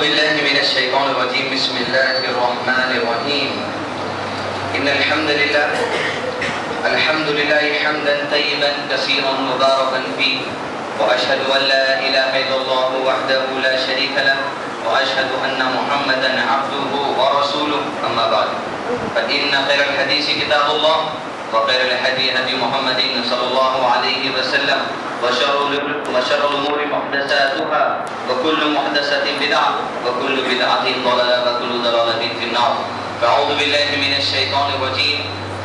بالله من الشيطان الرجيم. بسم الله الرحمن الرحيم. إن الحمد لله حمدا طيبا كثيرا مباركا فيه، وأشهد أن لا إله إلا الله وحده لا شريك له، وأشهد أن محمدا عبده ورسوله. أما بعد، فإن خير الحديث كتاب الله، وخير الهدي هدي محمد صلى الله عليه وسلم، وشر الأمور محدثاتها، وكل محدثة بدعة، وكل بدعة ضلالة، وكل ضلالة في النار. فأعوذ بالله من الشيطان الرجيم.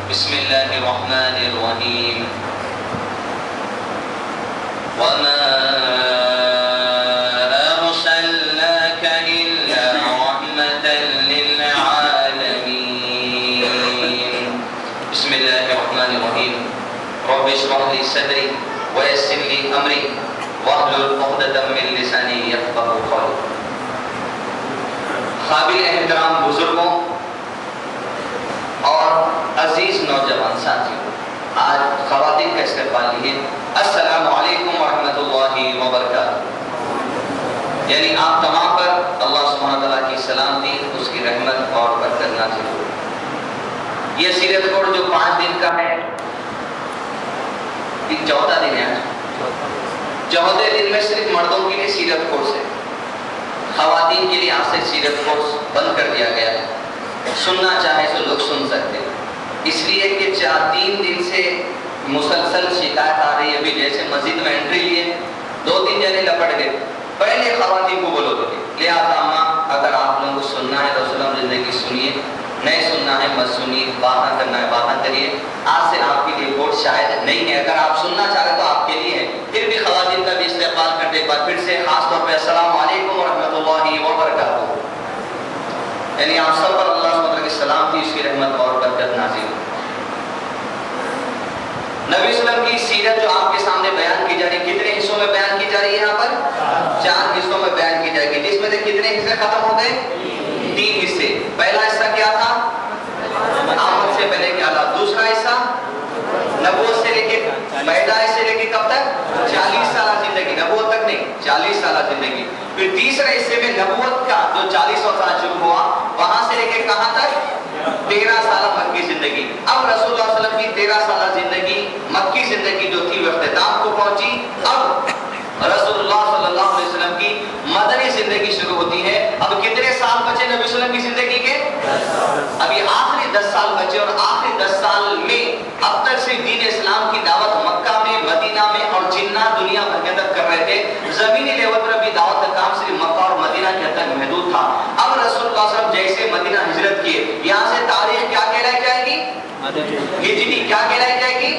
بسم الله الرحمن الرحيم. وما أرسلناك إلا رحمة للعالمين. بسم الله الرحمن الرحيم. رب اشرح لي صدري ويسر لي أمري واحلل عقدة من لساني يفقهوا قولي. قابل احترام بزرگوں اور عزیز نوجوان ساتھیوں، آج خواتین کا استقبال لیے. السلام علیکم ورحمۃ اللہ وبرکاتہ. یعنی آپ تمام پر اللہ سبحانہ تعالیٰ کی سلامتی، اس کی رحمت اور برکت نازل ہو. یہ سیرت کوڈ جو 5 دن کا ہے، 14 دن ہے. 14 دن میں صرف مردوں کے لیے سیرت کورس ہے. خواتین کے لیے آج سے سیرت کورس بند کر دیا گیا ہے. سننا چاہے تو لوگ سن سکتے ہیں، اس لیے کہ 3 دن سے مسلسل شکایت آ رہی ہے. ابھی جیسے مسجد میں انٹری لیے 2-3 جنے لپٹ گئے، پہلے خواتین کو بولو گے. لہٰذا ماں، اگر آپ لوگوں کو سننا ہے رسول اللہ زندگی سنیے، نہیں سننا ہے مت سنیے، باتیں کرنا ہے باتیں کریے. آج سے آپ کے لیے کوڈ شاید نہیں ہے. اگر آپ سننا چاہ رہے تو آپ کے لیے ہے. پھر بھی خواتین کا بھی استقبال کرتے ایک بار پھر سے خاص طور پہ السلام علیکم ورحمۃ اللہ وبرکاتہ. یعنی آپ سب پر اللہ سبحانہ کی سلامتی، اس کی رحمت اور برکت نازل ہو. نبی صلی اللہ علیہ وسلم کی سیرت جو آپ کے سامنے بیان کی جا رہی ہے، کتنے حصوں میں بیان کی جا رہی ہے؟ یہاں پر 4 حصوں میں بیان کی جائے گی، جس میں سے کتنے حصے ختم ہو گئے؟ 3 حصے. پہلا حصہ کیا تھا؟ آمد سے پہلے کیا تھا. دوسرا حصہ نبوت سے لے کے پیدائش سے لے کے کب تک؟ 40 سالہ زندگی. نبوت تک نہیں، 40 سالہ زندگی. پھر تیسرے حصے میں نبوت کا جو 40 سال شروع ہوا، وہاں سے لے کے کہاں تک؟ 13 سالہ مکی زندگی. اب رسول اللہ صلی اللہ علیہ وسلم کی 13 سالہ زندگی، مکی زندگی جو تھی وہ اختتام کو پہنچی. اب رسول اللہ صلی اللہ علیہ وسلم کی مدنی زندگی شروع ہوتی ہے. اب کتنے سال بچے نبی صلی اللہ علیہ وسلم کی زندگی کے؟ ابھی آخری 10 سال بچے، اور آخری 10 سال میں اب تک سے دین اسلام کی دعوت مکہ میں، مدینہ میں اور جنات دنیا بھر کے اندر کر رہے تھے. زمینی لیول پر بھی دعوت کا کام صرف مکہ اور مدینہ کے اندر محدود تھا. اب رسول اللہ صلی اللہ علیہ وسلم جیسے مدینہ ہجرت کیے، یہاں سے تاریخ کیا کہلائی جائے گی؟ ہجری. کیا کہلائی جائے گی؟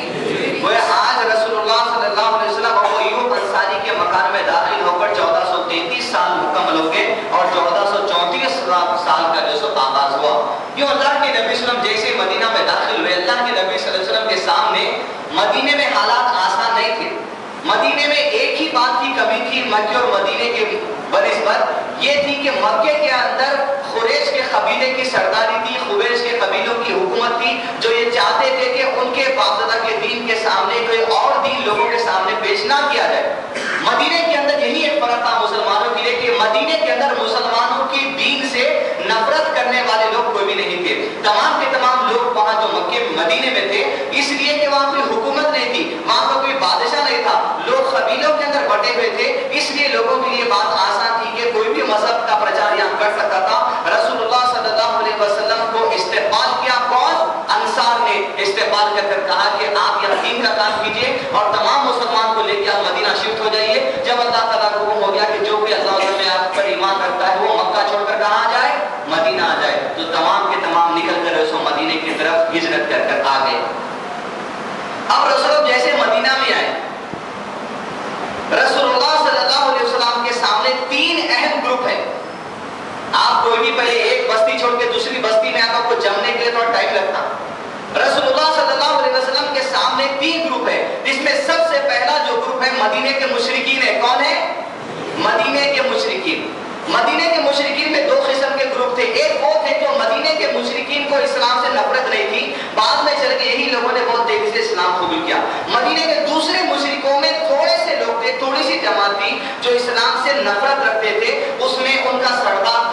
وہ آج رسول اللہ صلی اللہ علیہ وسلم ابو ایوب انصاری کے مکان میں داخل ہو کر 1433 سال مکمل ہو گئے اور 1434 سال کا جو سو آغاز ہوا. یوں اللہ کے نبی صلی اللہ علیہ وسلم جیسے مدینہ میں داخل ہوئے، اللہ کے نبی صلی اللہ علیہ وسلم کے سامنے مدینے میں حالات آسان نہیں تھے. مدینے میں ایک ہی بات کی کمی تھی مکے اور مدینے کے بنسبت، یہ تھی کہ مکے کے اندر قریش کے قبیلے کی سرداری تھی، قریش کے قبیلوں کی حکومت تھی، جو یہ چاہتے تھے کہ ان کے باپ دادا کے دین کے سامنے کوئی اور دین لوگوں کے سامنے پیش نہ کیا جائے. مدینے کے اندر یہی ایک فرق تھا مسلمانوں کے لیے کہ مدینے کے اندر مسلمانوں کی دین سے نفرت کرنے والے لوگ کوئی بھی نہیں تھے. تمام کے تمام لوگ وہاں جو مکے مدینے میں تھے، اس لیے کہ وہاں کوئی حکومت نہیں تھی، وہاں پر کوئی بادشاہ نہیں تھا، لوگ قبیلوں کے اندر بٹے ہوئے تھے. اس لیے لوگوں کے لیے بات آسان تھی کہ کوئی بھی مذہب کا پرچار یہاں کر سکتا تھا. رسول اللہ صلی اللہ علیہ وسلم کو استقبال کیا کون؟ انصار نے استقبال کر کر کہا کہ آپ یہاں دین کا کام کیجئے اور تمام مسلمان کو لے کے آپ مدینہ شفٹ ہو جائیے. جب اللہ تعالیٰ کو حکم ہو گیا کہ جو بھی اللہ میں آپ پر ایمان رکھتا ہے وہ مکہ چھوڑ کر کہاں آ جائے؟ مدینہ آ جائے. تو تمام کے تمام نکل کر اس مدینے کی طرف ہجرت کر کر آ گئے. اب رسول جیسے مدینہ میں آئے، رسول اللہ صلی اللہ علیہ وسلم کے سامنے 3 اہم گروپ ہیں. آپ کوئی بھی پہلے ایک بستی چھوڑ کے دوسری بستی میں آپ کو جمنے کے لیے تھوڑا ٹائم لگتا. رسول اللہ صلی اللہ علیہ وسلم کے سامنے 3 گروپ ہے، جس میں سب سے پہلا جو گروپ ہے مدینے کے مشرکین ہے. کون ہے؟ مدینے کے مشرکین. مدینے کے مشرکین میں 2 قسم کے گروپ تھے. ایک وہ تھے جو مدینے کے مشرکین کو اسلام سے نفرت نہیں تھی، بعد میں چل کے یہی لوگوں نے بہت تیزی سے اسلام قبول کیا. مدینے کے دوسرے مشرکوں میں تھوڑے سے لوگ تھے، تھوڑی سی جماعت تھی جو اسلام سے نفرت رکھتے تھے. اس میں ان کا سردار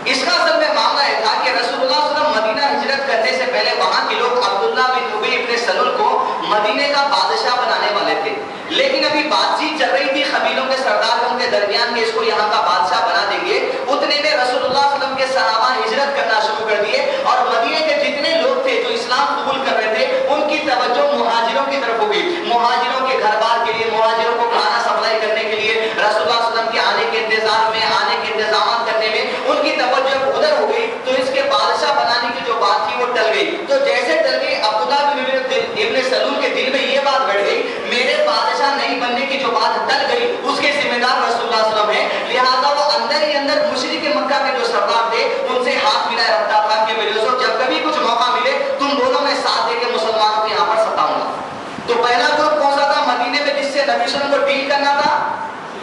اس کا اصل میں معاملہ یہ تھا کہ رسول اللہ صلی اللہ علیہ وسلم مدینہ ہجرت کرنے سے پہلے وہاں کے لوگ عبداللہ بن ابی ابن سلول کو مدینے کا بادشاہ بنانے والے تھے، لیکن ابھی بات چیت چل رہی تھی قبیلوں کے سرداروں کے درمیان کہ اس کو یہاں کا بادشاہ بنا دیں گے۔ اتنے میں رسول اللہ صلی اللہ علیہ وسلم کے صحابہ ہجرت کرنا شروع کر دیے اور مدینے کے جتنے لوگ تھے جو اسلام قبول کر رہے تھے ان کی توجہ مہاجروں کی طرف ہو گئی۔ مہاجروں کے گھر بار کے لیے، مہاجروں کو کھانا سپلائی کرنے کے لیے، رسول اللہ صلی اللہ علیہ وسلم کے آنے کے انتظار میں، آنے کے انتظامات کرنے میں ان کی توجہ ادھر ہو گئی، تو اس کے بادشاہ بنانے کی جو بات تھی وہ ٹل گئی۔ تو جیسے ٹل گئی، عبداللہ بن ابن سلول کے دل میں یہ بات بڑھ گئی، میرے بادشاہ نہیں بننے کی جو بات ٹل گئی اس کے ذمہ دار رسول اللہ صلی اللہ علیہ وسلم ہے۔ لہٰذا وہ اندر ہی اندر مشرک مکہ کے جو سردار تھے ان سے ہاتھ ملائے رکھتا تھا کہ میرے دوستو جب کبھی کچھ موقع ملے تم دونوں میں ساتھ دے کے مسلمانوں کو یہاں پر ستاؤں گا۔ تو پہلا گروپ کون سا تھا مدینے میں جس سے نبی صلی اللہ علیہ وسلم کو ڈیل کرنا تھا؟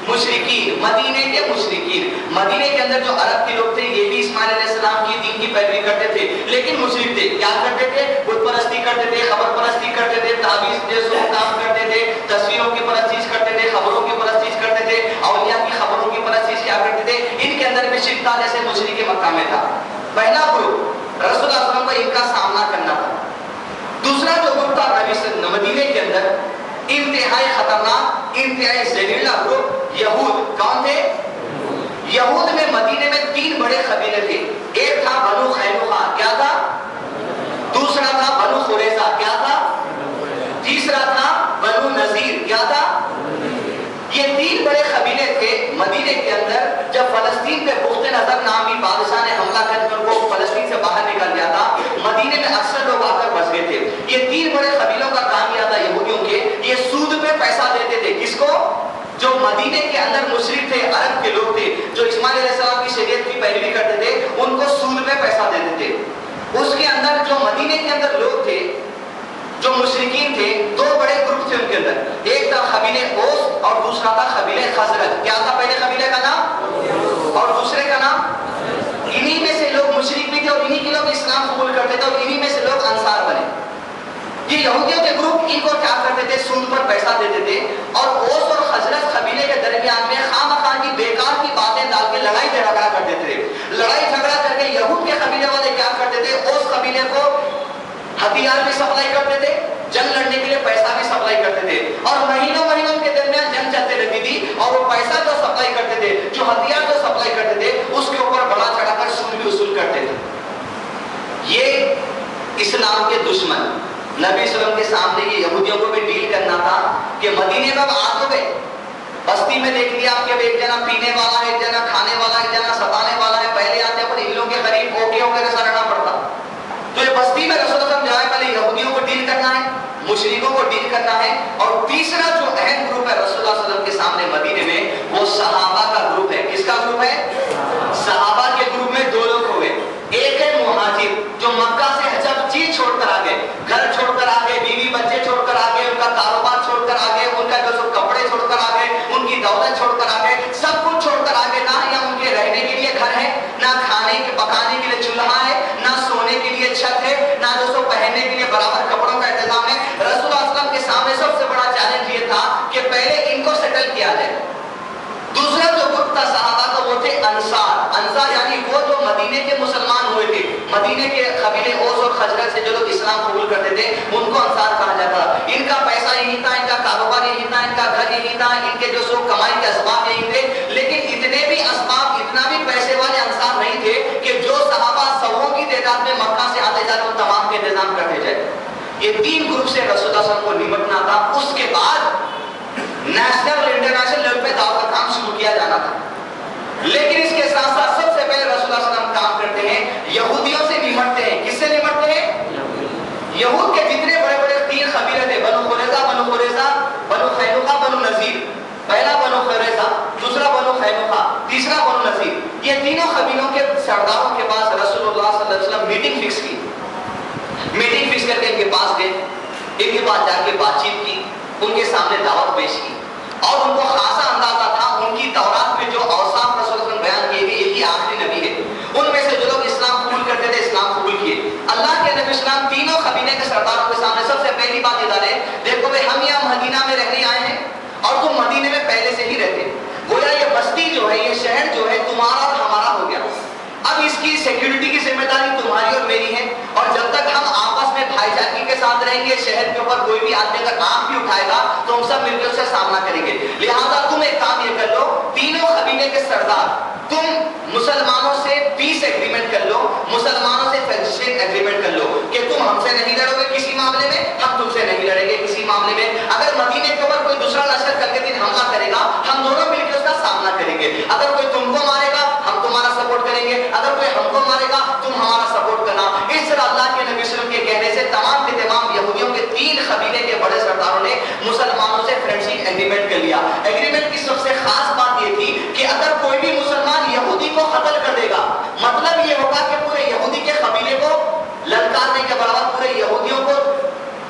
مشرکین، مدینے کے مشرکین۔ مدینے کے اندر جو عرب کے لوگ تھے یہ بھی اسماعیل علیہ السلام کی دین کی پیروی کرتے تھے، لیکن مشرک تھے۔ کیا کرتے تھے؟ بت پرستی کرتے تھے، خبر پرستی کرتے تھے، تعویذ جیسے کام کرتے تھے، تصویروں کی پرستش کرتے تھے، خبروں کی پرستش کرتے تھے، اولیاء کی خبروں کی پرستش کیا کرتے تھے۔ ان کے اندر بھی شرک تھا جیسے مشرک مکہ میں تھا۔ پہلا گروپ رسول اللہ صلی اللہ علیہ وسلم کو ان کا سامنا کرنا تھا۔ دوسرا جو گروپ تھا مدینے کے اندر انتہائی خطرناک، انتہائی زہریلا گروپ یہود۔ کون تھے؟ یہود میں مدینے میں تین بڑے قبیلے تھے۔ ایک تھا بنو قینقاع، کیا تھا؟ دوسرا تھا بنو قریظہ، کیا تھا؟ تیسرا تھا بنو نذیر، کیا تھا؟ یہ تین بڑے قبیلے تھے مدینے کے اندر۔ جب فلسطین پہ بخت نظر نامی بادشاہ نے حملہ کر کے ان کو فلسطین سے باہر نکال دیا تھا، مدینے میں اکثر لوگ آ کر بس گئے تھے۔ یہ تین بڑے قبیلوں کا کام یہ تھا یہودیوں کے، یہ سود پہ پیسہ دیتے تھے۔ کس کو؟ جو مدینے کے اندر مشرک تھے، عرب کے لوگ تھے، جو اسماعیل علیہ السلام کی شریعت کی پیروی کرتے تھے، ان کو سود پہ پیسہ دیتے تھے۔ اس کے اندر جو مدینے کے اندر لوگ تھے جو مشرکین تھے، دو بڑے گروپ تھے ان کے اندر۔ ایک تھا قبیلہ اوس اور دوسرا تھا قبیلہ خزرج۔ کیا تھا پہلے قبیلے کا نام اور دوسرے کا نام؟ انہی میں سے لوگ مشرک بھی تھے اور انہی کے لوگ اسلام قبول کرتے تھے اور انہی میں سے لوگ انصار بنے۔ یہ یہودیوں کے گروپ ان کو کیا کرتے تھے؟ سود پر پیسہ دیتے تھے اور اوس اور خزرج قبیلے کے درمیان میں خواہ مخواہ کی بیکار کی باتیں ڈال کے لڑائی جھگڑا کرتے تھے۔ لڑائی جھگڑا کر کے یہود کے قبیلے والے کیا کرتے تھے؟ اوس قبیلے کو ہتھیار بھی سپلائی کرتے تھے، جنگ لڑنے کے لیے پیسہ بھی سپلائی کرتے تھے، اور مہینوں مہینوں کے درمیان جنگ چلتے رہتی تھی اور وہ پیسہ جو سپلائی کرتے تھے، جو ہتھیار جو سپلائی کرتے تھے، اس کے اوپر بڑا چڑھا کر سود بھی وصول کرتے تھے۔ یہ اسلام کے دشمن نبی صلی اللہ علیہ وسلم کے سامنے یہ یہودیوں کو بھی ڈیل کرنا تھا کہ مدینے میں آ تو گئے، بستی میں دیکھ لیا آپ کے ایک جنا پینے والا ہے، ایک جنا کھانے والا ہے، ایک جنا ستانے والا ہے، پہلے آتے ہیں پر ان لوگوں کے قریب اوکے کے ساتھ رہنا پڑتا۔ تو یہ بستی میں رسول اللہ صلی اللہ علیہ وسلم جائے، پہلے یہودیوں کو ڈیل کرنا ہے، مشرکوں کو ڈیل کرنا ہے، اور تیسرا جو اہم گروپ ہے رسول اللہ صلی اللہ علیہ وسلم کے سامنے مدینے میں وہ صحابہ کا گروپ ہے۔ کس کا گروپ ہے؟ صحابہ کے گروپ میں دو لوگ ہوئے، ایک ہے مہاجر جو مکہ سے سب چیز چھوڑ کر آ گئے، گھر چھوڑ کر آ گئے، بیوی بچے چھوڑ کر آ گئے، ان کا کاروبار چھوڑ کر آ گئے، ان کا جو سب کپڑے چھوڑ کر آ گئے، ان کی دولت چھوڑ کر آ گئے، سب کچھ چھوڑ کر آ گئے۔ نہ یہاں ان کے رہنے کے لیے گھر ہے، نہ کھانے کے پکانے کے لیے چولہا ہے، نہ سونے کے لیے چھت ہے، نہ جو سو پہننے کے لیے برابر کپڑوں کا انتظام ہے۔ رسول اللہ صلی اللہ علیہ وسلم کے سامنے سب سے بڑا چیلنج یہ تھا کہ پہلے ان کو سیٹل کیا جائے۔ دوسرا جو گروپ تھا صحابہ کا وہ تھے انصار۔ انصار یعنی وہ جو مدینے کے مسلمان ہوئے تھے، مدینے کے قبیلے اوس اور خزرج سے جو لوگ اسلام قبول کرتے تھے ان کو انصار کہا جاتا۔ ان کا پیسہ یہی تھا، ان کا کاروبار یہی تھا، ان کا گھر یہی تھا، ان کے جو سو کمائی کے اسباب یہی تھے، لیکن اتنے بھی اسباب، اتنا بھی پیسے والے انصار نہیں تھے کہ جو صحابہ سووں کی تعداد میں مکہ سے آتے جاتے ان تمام کے انتظام کرتے جائے۔ یہ تین گروپ سے رسول اللہ صلی اللہ علیہ وسلم کو نمٹنا تھا۔ اس کے بعد نیشنل اور انٹرنیشنل لیول پہ دعوت کا کام شروع کیا جانا تھا، لیکن اس کے ساتھ ساتھ سب سے پہلے رسول اللہ صلی اللہ علیہ وسلم کام کرتے ہیں یہودیوں سے نمٹتے ہیں۔ کس سے نمٹتے ہیں؟ یہود کے جتنے بڑے بڑے تین قبیلے تھے، بنو قریظہ، بنو قینقاع، بنو نذیر۔ پہلا بنو قریظہ، دوسرا بنو قینقاع، تیسرا بنو نذیر۔ یہ تینوں قبیلوں کے سرداروں کے پاس رسول اللہ صلی اللہ علیہ وسلم میٹنگ فکس کی، میٹنگ فکس کر کے ان کے پاس گئے، ان کے پاس جا کے بات چیت کی، ان کے سامنے دعوت پیش کی، اور ان کو خاصا اندازہ تھا ان کی تورات میں جو اوصاف رسول اللہ بیان کیے گئے یہی آخری نبی ہے۔ ان میں سے جو لوگ اسلام قبول کرتے تھے اسلام قبول کیے۔ اللہ کے نبی اسلام تینوں قبیلے کے سرداروں کے سامنے سب سے پہلی بات یہ ڈالے، دیکھو بھائی ہم یہاں مدینہ میں رہنے آئے ہیں اور تم مدینے میں پہلے سے ہی رہتے، گویا یہ بستی جو ہے، یہ شہر جو ہے تمہارا اور ہمارا ہو گیا۔ اب اب اس کی سیکیورٹی کی ذمہ داری تمہاری اور میری ہے، اور جب تک ہم آپس میں بھائی چارگی کے ساتھ رہیں گے، شہر کے اوپر کوئی بھی آدمی اگر آنکھ بھی اٹھائے گا تو ہم سب مل کے اسے سامنا کریں گے۔ لہٰذا تم ایک کام یہ کر لو، تینوں قبیلے کے سردار تم مسلمانوں سے پیس ایگریمنٹ کر لو، مسلمانوں سے فرینڈشپ ایگریمنٹ کر لو کہ تم ہم سے نہیں لڑو گے کسی معاملے میں، ہم تم سے نہیں لڑیں گے کسی معاملے میں۔ اگر مدینے کے اوپر کوئی دوسرا لشکر کل کے دن حملہ کرے گا، ہم دونوں مل کے اس کا سامنا کریں گے۔ اگر کوئی تم کو مارے گا ہم تمہارا سپورٹ کریں گے، اگر کوئی ہم کو مارے گا تم ہمارا سپورٹ کرنا۔ اس طرح اللہ کے نبی صلی اللہ علیہ وسلم کے کہنے سے تمام کے تمام یہودیوں کے 3 قبیلے کے بڑے سرداروں نے مسلمانوں سے فرینڈشپ ایگریمنٹ کر لیا۔ ایگریمنٹ کی سب سے خاص بات یہ تھی کہ اگر کوئی بھی مسلمان یہودی کو قتل کر دے گا، مطلب یہ ہوگا کہ پورے یہودی کے قبیلے کو للکارنے کے برابر، پورے یہودیوں کو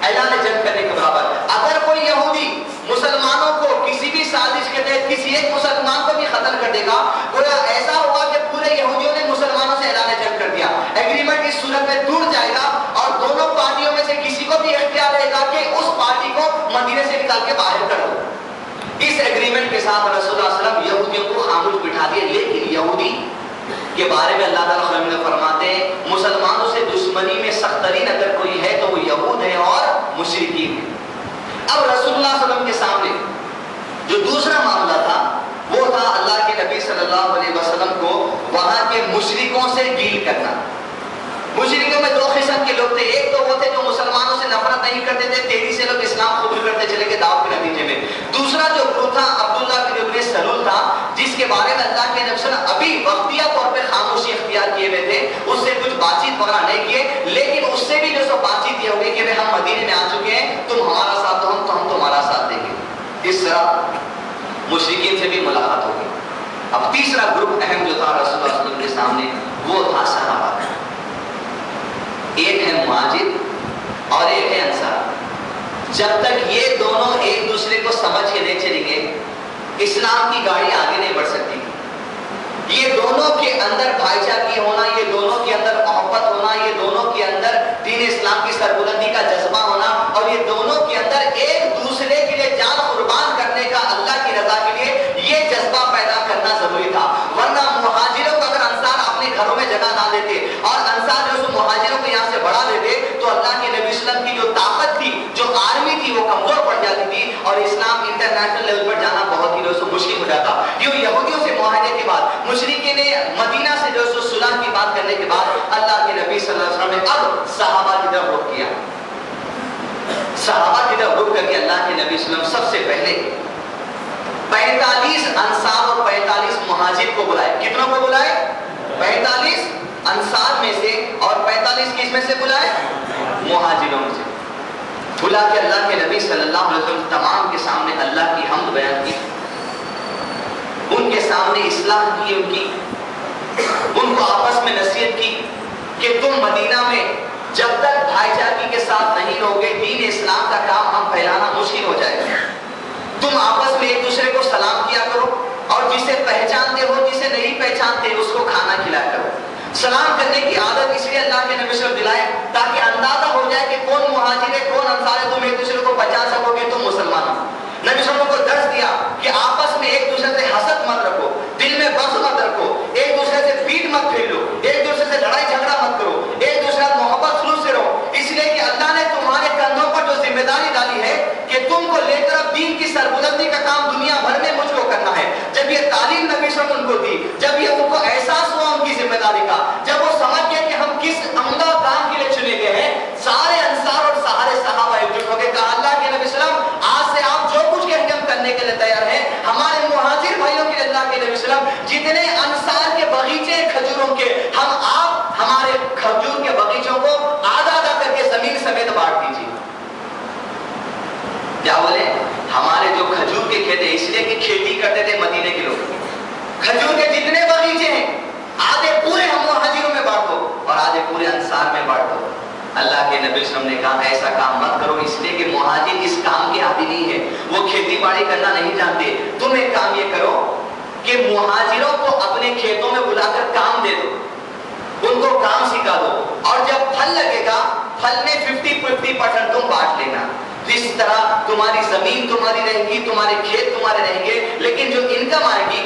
اعلان جنگ کرنے کے برابر۔ اگر کوئی یہودی مسلمانوں کو کسی بھی سازش کے تحت کسی ایک مسلمان کو بھی قتل کر دے گا، گویا ایسا ہوگا کہ پورے یہودیوں نے مسلمانوں سے اعلان جنگ کر دیا۔ ایگریمنٹ اس صورت میں ٹوٹ جائے گا اور دونوں پارٹیوں میں سے کسی کو بھی اختیار رہے گا کہ اس پارٹی کو مدینے سے نکال کے باہر کر دو۔ اس ایگریمنٹ کے ساتھ رسول اللہ صلی اللہ علیہ وسلم یہودیوں کو خاموش بٹھا دیا، لیکن یہودی کے بارے میں اللہ تعالیٰ فرماتے ہیں مسلمانوں سے دشمنی میں سخت ترین اگر کوئی ہے تو وہ یہود ہے اور مشرکین ہیں۔ اب رسول اللہ صلی اللہ علیہ وسلم کے سامنے جو دوسرا معاملہ تھا وہ تھا اللہ کے نبی صلی اللہ علیہ وسلم کو وہاں کے مشرکوں سے ڈیل کرنا۔ مشرکوں میں 2 قسم کے لوگ تھے، ایک تو وہ تھے جو مسلمانوں سے نفرت نہیں کرتے تھے، تیزی سے لوگ اسلام قبول کرتے چلے گئے دعوت کے نتیجے میں۔ دوسرا جو گروہ تھا عبداللہ بن ابی سلول تھا، جس کے بارے میں اللہ کے نبی صلی اللہ علیہ وسلم ابھی وقتیہ طور پہ خاموشی اختیار کیے ہوئے تھے، اس سے کچھ بات چیت وغیرہ نہیں کیے، لیکن اس سے بھی جو سو بات چیت یہ ہو گئی کہ ہم مدینے میں آ چکے ہیں، تم ہمارا ساتھ دو ہم تمہارا ساتھ دیں گے۔ اس طرح مشرکین سے بھی ملاقات ہو گئی۔ اب تیسرا گروپ اہم جو تھا رسول اللہ صلی اللہ علیہ وسلم کے سامنے وہ تھا صحابہ۔ ایک ہے مہاجر اور ایک ہے انصار۔ جب تک یہ دونوں ایک دوسرے کو سمجھ کے نہیں چلیں گے، اسلام کی گاڑی آگے نہیں بڑھ سکتی۔ یہ دونوں کے اندر بھائی چارگی ہونا، یہ دونوں کے اندر محبت ہونا، یہ دونوں کے اندر دین اسلام کی سربلندی کا جذبہ ہونا، اور یہ دونوں کے اندر ایک دوسرے کے لیے جان قربان کرنے کا اللہ کی رضا کے لیے یہ جذبہ پیدا کرنا ضروری تھا۔ ورنہ مہاجروں کو اگر انصار اپنے گھروں میں جگہ نہ دیتے اور انصار جو سو مہاجروں کو یہاں سے بڑھا دیتے تو اللہ کے نبی صلی اللہ علیہ وسلم کی جو طاقت تھی، جو آرمی تھی، وہ کمزور پڑ جاتی تھی اور اسلام انٹرنیشنل لیول پر جانا بہت ہی مشکل ہو جاتا۔ یوں یہودیوں سے معاہدے کے بعد، مشرکین نے مدینہ سے جو سو صلح کی بات کرنے کے بعد اللہ کے نبی صلی اللہ علیہ وسلم نے اب صحابہ کی طرف رخ کیا۔ صحابہ کی طرف رخ کر کے اللہ کے نبی صلی اللہ علیہ وسلم سب سے پہلے 45 انصار اور 45 مہاجر کو بلائے۔ کتنوں کو بلائے؟ 45 انصار میں سے اور 45 کس میں سے بلائے؟ مہاجروں میں سے بلا کے اللہ کے نبی صلی اللہ علیہ وسلم تمام کے سامنے اللہ کی حمد بیان کی، ان کے سامنے اصلاح کی، ان کو آپس میں نصیحت کی کہ تم مدینہ میں جب تک بھائی چارگی کے ساتھ نہیں رہو گے، دین اسلام کا کام ہم پھیلانا مشکل ہو جائے گا۔ تم آپس میں ایک دوسرے کو سلام کیا کرو، اور جسے پہچانتے ہو جسے نہیں پہچانتے اس کو کھانا کھلایا کرو۔ سلام کرنے کی عادت اس لیے اللہ کے نبی صلی اللہ علیہ وسلم دلائے تاکہ اندازہ ہو جائے کہ کون مہاجر ہے کون انصار ہے، تم ایک دوسرے کو پہچان سکو کہ تم مسلمان ہو۔ نبی صلی اللہ علیہ وسلم کو درس دیا کہ آپس میں ایک دوسرے سے حسد مت رکھو، دل میں بغض مت رکھو، ایک دوسرے سے پیٹ مت پھیر لو، ایک دوسرے سے لڑائی جھگڑا مت کرو، ایک دوسرے سے محبت سلوک سے رہو، اس لیے کہ اللہ نے تمہارے کندھوں پر جو ذمہ داری ڈالی ہے کہ تم کو لے کر اب دین کی سربلندی کا کام دنیا بھر میں مجھ کو کرنا ہے۔ جب یہ تعلیم نبی صلی اللہ علیہ وسلم کو دی، جب یہ ان کو احساس ہوا ان کی ذمہ داری کا، جب وہ سمجھ گئے کہ ہم کس عمدہ کام کے لیے چنے گئے ہیں، سارے انصار اور سارے صحابہ ایک جٹ ہو کے کہا اللہ کے نبی صلی اللہ علیہ وسلم آج سے آپ جو کچھ کہیں ہم کرنے کے لیے تیار ہیں۔ ہمارے مہاجر بھائیوں کے اللہ کے نبی صلی اللہ علیہ وسلم جتنے انصار کے باغیچے کھجوروں کے، ہم آپ ہمارے کھجور کے باغیچوں کو آدھا آدھا کر کے زمین سمیت بانٹ دیجیے۔ کیا بولے؟ ہمارے جو کھجور کے کھیت ہیں، اس لیے کہ کھیتی کرتے تھے مدینے کے لوگ، کھجور کے جتنے باغیچے ہیں آدھے پورے ہم مہاجروں میں بانٹ دو اور آدھے پورے انصار میں بانٹ دو۔ اللہ کے نبی صلی اللہ علیہ وسلم نے کہا ایسا کام مت کرو، اس لیے کہ مہاجر اس کام کے عادی نہیں ہے، وہ کھیتی باڑی کرنا نہیں جانتے۔ تم ایک کام یہ کرو کہ مہاجروں کو اپنے کھیتوں میں بلا کر کام دے دو، ان کو کام سکھا دو، اور جب پھل لگے گا پھل میں 50% تم بانٹ لینا۔ اس طرح تمہاری زمین تمہاری رہے گی، تمہارے کھیت تمہارے رہیں گے، لیکن جو انکم آئے گی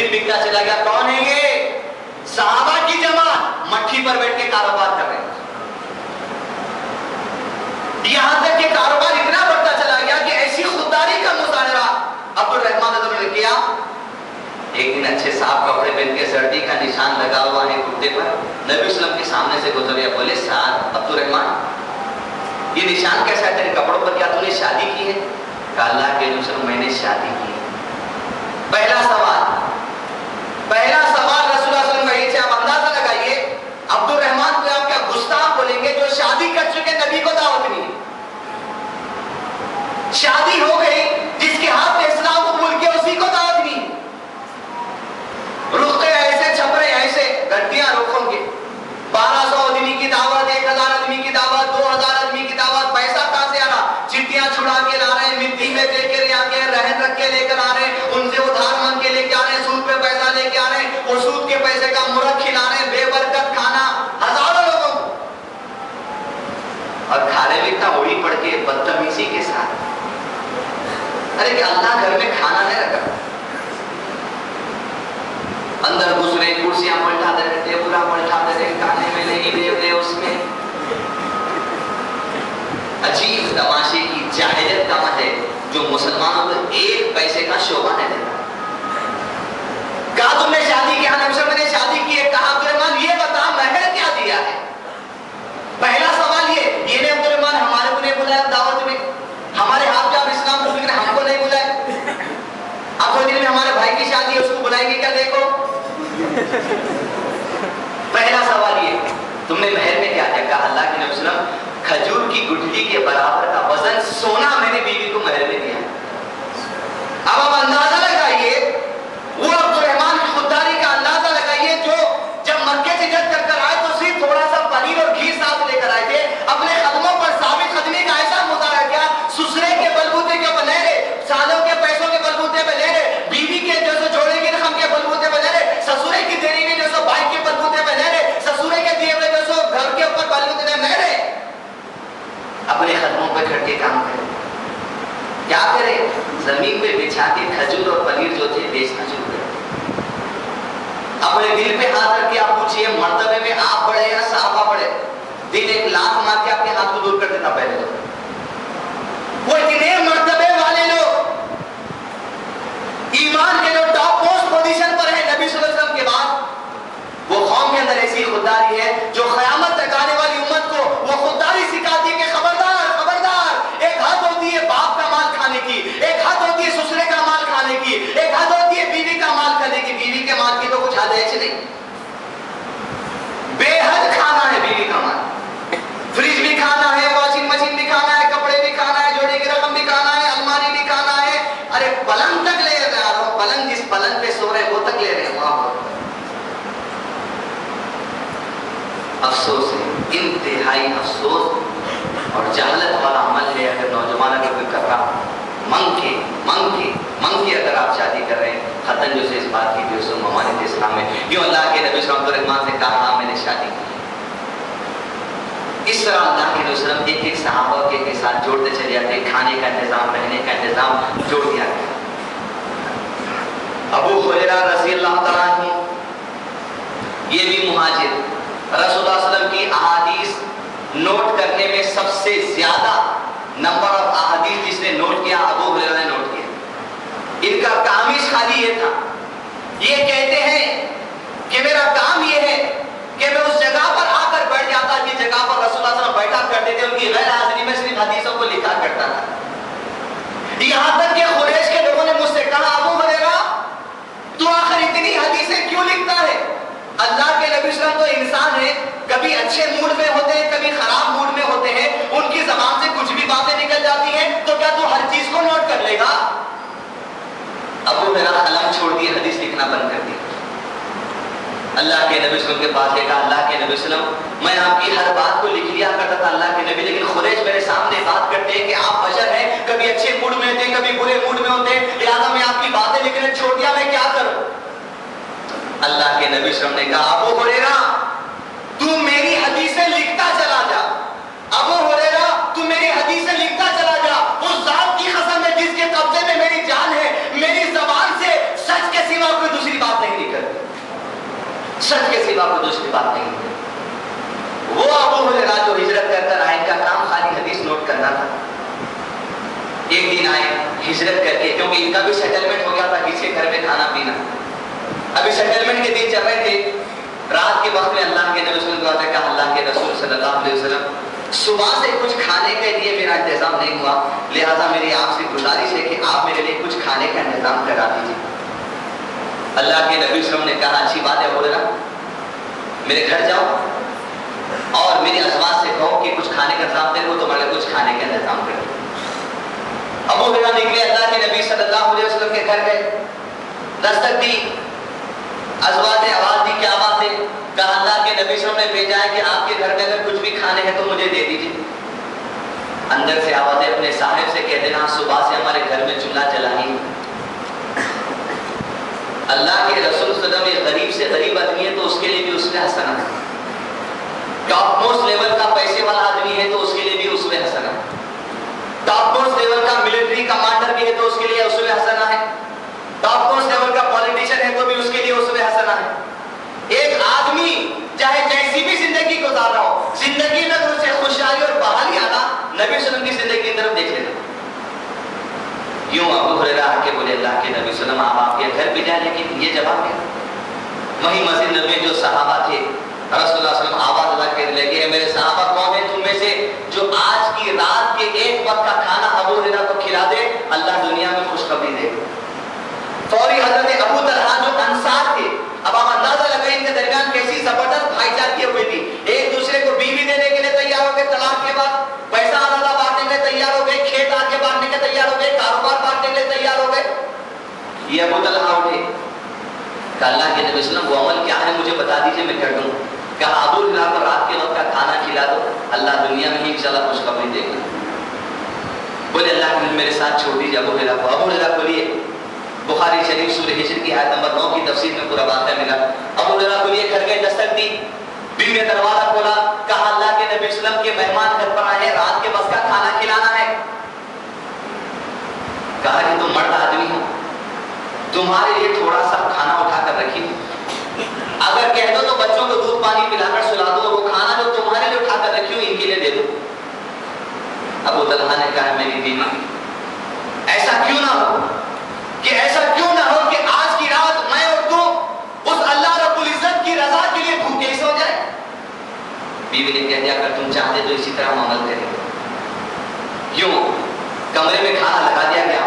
پھر بکتا چلا گیا. کون ہے یہ؟ صحابہ کی جماعت مٹھی پر بیٹھ کے کاروبار کر رہے ہیں. یہاں تک کہ کاروبار اتنا بڑھتا چلا گیا کہ ایسی خودداری کا مظاہرہ عبد الرحمن نے کیا. ایک دن اچھے صاف کپڑے پہن کے سردی کا نشان لگا ہوا ہے کرتے پر, نبی وسلم کے سامنے سے گزرے, بولے سعد عبد الرحمن یہ نشان کیسا ہے تیرے کپڑوں پر, کیا تو نے شادی کی ہے؟ کہا اللہ کے نبی وسلم میں نے شادی کی ہے. پہلا سوال رسول اللہ صلی اللہ علیہ وسلم کا یہ, آپ اندازہ لگائیے عبد الرحمن کو آپ کیا گستاخ بولیں گے جو شادی کر چکے نبی کو دعوت نہیں ہے. شادی ہو گئی جس کے ہاتھ میں اسلام قبول کیا اسی کو دعوت نہیں. رخے ایسے چھپرے ایسے گڈیاں رخوں کے, 1200 آدمی کی دعوت, 1000 آدمی کی دعوت, 2000 آدمی کی دعوت. پیسہ کہاں سے آ رہا؟ چٹیاں چھڑا کے لا رہے ہیں, مٹی میں دے کے آ کے رہن رکھ کے لے کر آ رہے ہیں, ان سے ادھار مانگ کے لے کے آ رہے ہیں, سود پہ پیسہ لے کے آ رہے ہیں, وہ سود کے پیسے کا مرغ کھلا رہے ہیں, بے برکت کھانا ہزاروں لوگوں کو, اور کھا رہے بھی اتنا اڑی پڑ کے بدتمیزی کے ساتھ. ارے کہ اللہ گھر میں کھانا نہیں رکھا, اندر گھس رہے, کرسیاں پلٹاتے رہے, ٹیبلاں پلٹاتے رہے, کھانے میں نہیں دے رہے, اس میں عجیب تماشے کی جاہلیت کا مت ہے جو مسلمانوں کو ایک پیسے کا شعبہ نہیں دیتا. کہا تم نے شادی کیا؟ نبی صلی اللہ علیہ وسلم نے شادی کی ہے. کہا عبد الرحمن یہ بتا مہر کیا دیا ہے؟ پہلا سوال یہ نہیں عبد الرحمن ہمارے کو نہیں بلایا دعوت میں, ہمارے ہاتھ جب اسلام کو فکر ہم کو نہیں بلائے, اب تھوڑے دن میں ہمارے بھائی کی شادی ہے اس کو بلائیں گے کیا؟ دیکھو پہلا سوال یہ تم نے مہر میں کیا دیا؟ کہا اللہ کے نبی صلی اللہ علیہ وسلم کھجور کی گٹھلی کے برابر کا وزن سونا میں نے بیوی کو مہر میں دیا. اب آپ اندازہ لگائیے وہ عبد الرحمن کی خودداری کا اندازہ لگائیے جو جب مکے سے ہجرت کر کر آئے تو صرف تھوڑا سا پنیر اور گھی ساتھ لے کر آئے تھے. اپنے قدموں پر ثابت قدمی کا ایسا مظاہرہ کیا, سسرے کے بلبوتے کے اوپر لے رہے, سالوں کے پیسوں کے بلبوتے پہ لے رہے, بیوی کے جو سو جوڑے کی رقم کے بلبوتے پہ لے رہے, سسرے کی دیری ہوئی جو سو بھائی کے بلبوتے پہ لے رہے, سسرے کے دیے ہوئے جو سو گھر کے اوپر بلبوتے پہ لے رہے. اپنے قدموں پہ کھڑ کے کام کرے. کیا کرے؟ زمین پہ بچھا کے کھجور اور پنیر جو تھے بیچنا شروع کرے. اپنے دل پہ ہاتھ رکھ کے آپ پوچھئے مرتبے میں آپ بڑھے یا صحابہ بڑھے؟ دل ایک لاکھ مار کے اپنے ہاتھ کو دور کر دیتا پہلے تو. وہ اتنے مرتبے والے لوگ, ایمان کے لوگ ٹاپ موسٹ پوزیشن پر ہیں نبی صلی اللہ علیہ وسلم کے بعد, وہ قوم کے اندر ایسی خودداری ہے جو قیامت تک آنے والی امت کو وہ خودداری سکھاتی ہے کہ خبردار خبردار, ایک حد ہوتی ہے باپ کا مال کھانے کی, ایک حد ہوتی ہے سسرے کا مال کھانے کی, ایک حد ہوتی ہے بیوی کا مال کھانے کی. بیوی کے مال کی تو کچھ حد ہے نہیں, بے حد کھانا ہے بیوی کا مال. فریج بھی کھانا ہے, واشنگ مشین بھی کھانا ہے, کپڑے بھی کھانا ہے, جوڑے کی رقم بھی کھانا ہے, الماری بھی کھانا ہے. ارے پلنگ تک لے رہے ہیں, پلنگ جس پلنگ پہ سو رہے ہیں وہ تک لے رہے ہیں. وہاں پر افسوس ہے, انتہائی افسوس اور جہالت والا عمل ہے. اگر نوجوان اگر کوئی کر رہا منگ کے اگر آپ شادی کر رہے ہیں, ختن جو سے اس بات کی جو سو ممانعت اسلام میں, یوں اللہ کے نبی صلی اللہ علیہ وسلم سے کہا ہاں میں نے شادی کی. اس طرح اللہ کے نبی صلی اللہ علیہ وسلم ایک صحابہ کے ساتھ جوڑتے چلے جاتے, کھانے کا انتظام, رہنے کا انتظام جوڑ دیا گیا. ابو ہریرہ رضی اللہ تعالیٰ عنہ یہ بھی مہاجر, رسول اللہ صلی اللہ علیہ وسلم کی احادیث نوٹ کرنے میں سب سے زیادہ نمبر آف احادیث جس نے نوٹ کیا ابو ہریرہ نے نوٹ کیا. ان کا کام ہی خالی یہ تھا, یہ کہتے ہیں کہ میرا کام یہ ہے کہ میں اس جگہ پر آ کر بیٹھ جاتا جس جگہ پر رسول اللہ صلی اللہ علیہ وسلم بیٹھا کرتے تھے, ان کی غیر حاضری میں صرف حدیثوں کو لکھا کرتا تھا. یہاں تک کہ قریش کے لوگوں نے مجھ سے کہا ابو ہریرہ تو آخر اتنی حدیثیں کیوں لکھتا ہے؟ اللہ کے نبی صلی اللہ علیہ وسلم تو انسان ہے, کبھی اچھے موڈ میں ہوتے ہیں, کبھی خراب موڈ میں ہوتے ہیں, ان کی زبان سے کچھ بھی باتیں نکل جاتی ہیں, تو کیا تو ہر چیز کو نوٹ کر لے گا؟ ابو ہریرہ قلم چھوڑ دی, حدیث لکھنا بند کر دی. اللہ کے نبی صلی اللہ علیہ وسلم کے پاس کہا اللہ کے نبی صلی اللہ علیہ وسلم میں آپ کی ہر بات کو لکھ لیا کرتا تھا اللہ کے نبی, لیکن قریش میرے سامنے بات کرتے ہیں کہ آپ بشر ہیں, کبھی اچھے موڈ میں ہوتے ہیں, کبھی برے موڈ میں ہوتے ہیں, لہٰذا میں آپ کی باتیں لکھنے چھوڑ دیا, میں کیا کروں؟ اللہ کے نبی صلی اللہ علیہ وسلم نے کہا ابو ہریرہ تو میری حدیثیں لکھتا چلا جا, ابو ہریرہ تو میری حدیثیں لکھتا چلا جا, اس ذات کی قسم ہے جس کے قبضے میں میری جان ہے, میری زبان سے سچ کے سوا کوئی دوسری بات رہا تھا. ایک دن آئے ہجرت کر کے, کیونکہ ان کا بھی سیٹلمنٹ ہو گیا تھا کسی گھر میں کھانا پینا. ابھی سیٹلمنٹ کے دن چل رہے تھے. رات کے وقت میں اللہ کے نبی صلی اللہ علیہ وسلم کہا, اللہ کے رسول صلی اللہ علیہ وسلم صبح سے کچھ کھانے کے لیے میرا انتظام نہیں ہوا, لہذا میری آپ سے گزارش ہے کہ آپ میرے لیے کچھ کھانے کا انتظام کرا دیجیے. اللہ کے نبی صلی اللہ علیہ وسلم نے کہا, اچھی بات ہے ابو ہریرہ, میرے گھر جاؤ اور میری ازواج سے کہو کہ کچھ کھانے کا انتظام دے دو, تمہارے لیے کچھ کھانے کا انتظام کر دو. ابو ہریرہ نکلے, اللہ کے نبی صلی اللہ علیہ وسلم کے گھر گئے, دستک دی, ازواج نے آواز دی, کیا بات ہے؟ کہا اللہ کے نبی صلی اللہ علیہ وسلم نے بھیجا ہے کہ آپ کے گھر میں اگر کچھ بھی کھانے ہیں تو مجھے دے دیجیے. اندر سے آواز ہے, اپنے صاحب سے کہہ دینا صبح سے ہمارے گھر میں چولہا جلا ہی. اللہ کے رسول صلی اللہ علیہ وسلم غریب سے غریب آدمی ہے تو اس کے لیے بھی اس میں حسنہ ہے. ٹاپ موسٹ لیول کا پیسے والا آدمی ہے تو اس کے لیے بھی اس میں حسنہ ہے. ٹاپ موسٹ لیول کا ملٹری کمانڈر بھی ہے تو اس کے لیے اس میں حسنہ ہے. ٹاپ موسٹ لیول کا پولیٹیشین ہے تو بھی اس کے لیے اس میں حسنہ ہے. ایک آدمی چاہے جیسی بھی زندگی گزار رہا ہو, زندگی میں اسے خوشحالی اور بحالی آنا, نبی صلی اللہ علیہ وسلم کی زندگی کی طرف دیکھ لینا. یوں ابو ہریرہ آ کے بولے, اللہ کے نبی صلی اللہ علیہ وسلم آپ کے گھر بھی جائیں, لیکن یہ جواب ہے. وہی مسجد نبی میں جو صحابہ تھے, رسول اللہ صلی اللہ علیہ وسلم آواز لگا کے لگے, میرے صحابہ کون ہیں تم میں سے جو آج کی رات کے ایک وقت کا کھانا ابو ہریرہ کو کھلا دے, اللہ دنیا میں خوشخبری دے. فوری حضرت ابو طلحہ جو انصار تھے, اب آپ اندازہ لگائیں ان کے درمیان کیسی زبردست بھائی چارگی ہوئی تھی. ایک دوسرے کو بیوی دینے کے لیے تیار ہو گئے, طلاق کے بعد پیسہ آدھا بانٹنے کے لیے تیار ہو گئے, کھیت آگے بانٹنے کے تیار ہو گئے, کاروبار بانٹنے کے لیے تیار ہو گئے. یہ ابو طلحہ اٹھے, کہا اللہ کے نبی صلی اللہ علیہ وسلم وہ عمل کیا ہے مجھے بتا دیجئے میں کر دوں. کہا ابو ہریرہ کو رات کے وقت کا کھانا کھلا دو, اللہ دنیا میں ہی انشاءاللہ خوشخبری دے گا. بولے اللہ کے میرے ساتھ چھوڑ دیجیے ابو ہریرہ کو. ابو ہریرہ کو لیے بخاری شریف سورہ حجر کی آیت نمبر 9 کی تفسیر میں پورا واقعہ ملا. ابو ہریرہ کو لیے گھر گئے, دستک دی, بیوی نے دروازہ کھولا, کہا اللہ کے نبی صلی اللہ علیہ وسلم کے مہمان گھر پر آئے ہیں, رات کے وقت کا کھانا کھلانا ہے. کہا کہ تم مرد آدمی ہو, تمہارے لیے تھوڑا سا کھانا اٹھا کر رکھی, اگر کہہ دو تو بچوں کو دودھ پانی پلا کر سلا دو, اور وہ کھانا جو تمہارے لیے اٹھا کر رکھی ہو ان کے لیے دے دو. ابو طلحہ نے کہا میری بیوی, ایسا کیوں نہ ہو کہ آج کی رات میں اور تو اس اللہ رب العزت کی رضا کے لیے بھوکے سو جائے. بیوی نے کہہ دیا اگر تم چاہتے تو اسی طرح ہم عمل کریں. یوں کمرے میں کھانا لگا دیا گیا.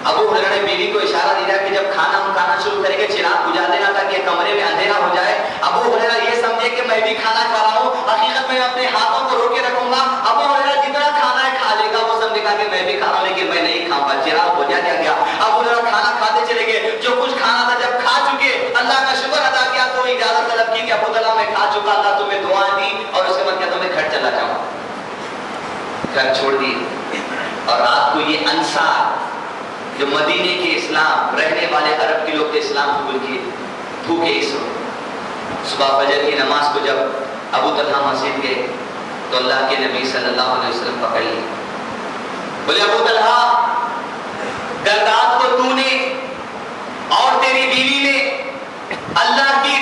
ابو ہریرہ نے بیوی کو اشارہ دیا کہ جب کھانا ہم کھانا شروع کریں گے چراغ بجھا دینا تاکہ کمرے میں اندھیرا ہو جائے. ابو ہریرہ یہ سمجھے کہ میں بھی کھانا کھا رہا ہوں, حقیقت میں اپنے ہاتھوں کو روکے رکھوں گا. ابو ہریرہ جتنا کھانا ہے کھا لے گا, وہ سمجھے گا کہ میں بھی کھا رہا ہوں لیکن میں نہیں کھاؤں گا. چراغ بجھا دیا گیا. ابو ہریرہ کھانا کھاتے چلے گئے. جو کچھ کھانا تھا جب کھا چکے, اللہ کا شکر ادا کیا تو اجازت طلب کی کہ ابو طلحہ میں کھا چکا, اللہ تمہیں دعائیں دی, اور اس کے بعد کہتا میں گھر چلا جاؤں. گھر چھوڑ دی, اور رات کو یہ انصار جو مدینے کے اسلام رہنے والے عرب کے لوگ تھے, اسلام قبول کیے, بھوکے اس وقت. صبح فجر کی نماز کو جب ابو طلحہ مسجد گئے تو اللہ کے نبی صلی اللہ علیہ وسلم پکڑ لیے. بولے ابو طلحہ, کل رات کو تو نے اور تیری بیوی نے اللہ کی